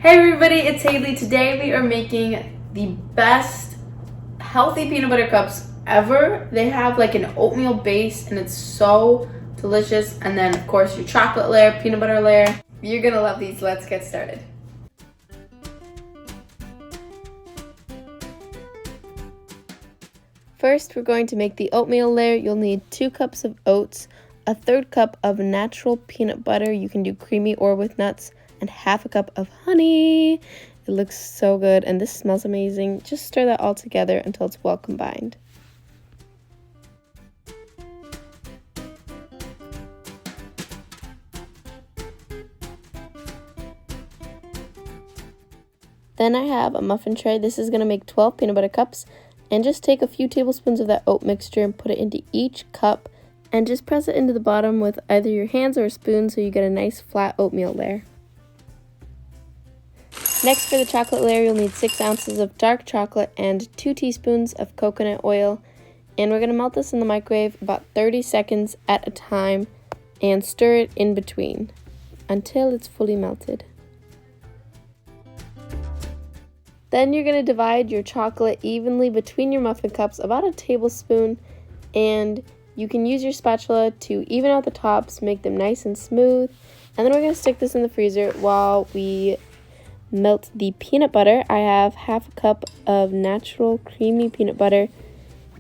Hey everybody, it's Haley. Today we are making the best healthy peanut butter cups ever. They have like an oatmeal base and it's so delicious. And then of course your chocolate layer, peanut butter layer. You're gonna love these. Let's get started. First, we're going to make the oatmeal layer. You'll need 2 cups of oats, a 1/3 cup of natural peanut butter. You can do creamy or with nuts, and 1/2 cup of honey. It looks so good and this smells amazing. Just stir that all together until it's well combined. Then I have a muffin tray. This is going to make 12 peanut butter cups. And just take a few tablespoons of that oat mixture and put it into each cup. And just press it into the bottom with either your hands or a spoon so you get a nice flat oatmeal layer. Next, for the chocolate layer, you'll need 6 ounces of dark chocolate and 2 teaspoons of coconut oil. And we're going to melt this in the microwave about 30 seconds at a time and stir it in between until it's fully melted. Then you're going to divide your chocolate evenly between your muffin cups, about a tablespoon, and you can use your spatula to even out the tops, make them nice and smooth. And then we're going to stick this in the freezer while we melt the peanut butter. I have 1/2 cup of natural creamy peanut butter,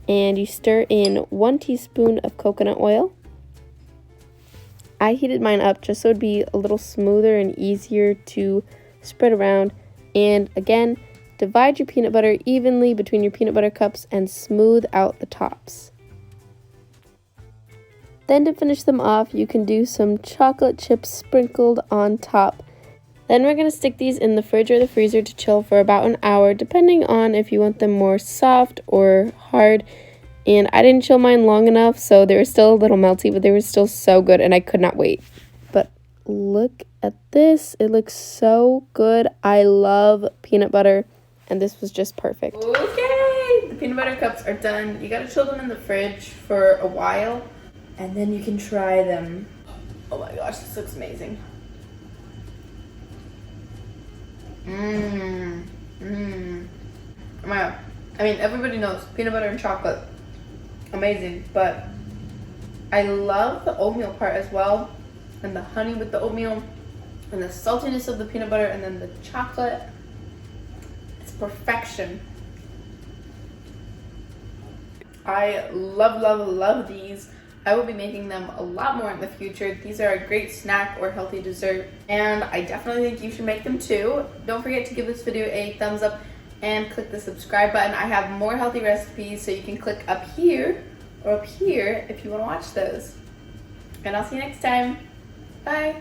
and you stir in 1 teaspoon of coconut oil. I heated mine up just so it'd be a little smoother and easier to spread around. And again, divide your peanut butter evenly between your peanut butter cups and smooth out the tops. Then to finish them off, you can do some chocolate chips sprinkled on top. Then we're going to stick these in the fridge or the freezer to chill for about an hour, depending on if you want them more soft or hard. And I didn't chill mine long enough, so they were still a little melty, but they were still so good and I could not wait. But look at this. It looks so good. I love peanut butter, and this was just perfect. Okay, the peanut butter cups are done. You got to chill them in the fridge for a while, and then you can try them. Oh my gosh, this looks amazing. Oh my god. I mean, everybody knows peanut butter and chocolate, amazing, but I love the oatmeal part as well, and the honey with the oatmeal, and the saltiness of the peanut butter, and then the chocolate. It's perfection. I love these. I will be making them a lot more in the future. These are a great snack or healthy dessert, and I definitely think you should make them too. Don't forget to give this video a thumbs up and click the subscribe button. I have more healthy recipes, so you can click up here or up here if you want to watch those. And I'll see you next time. Bye.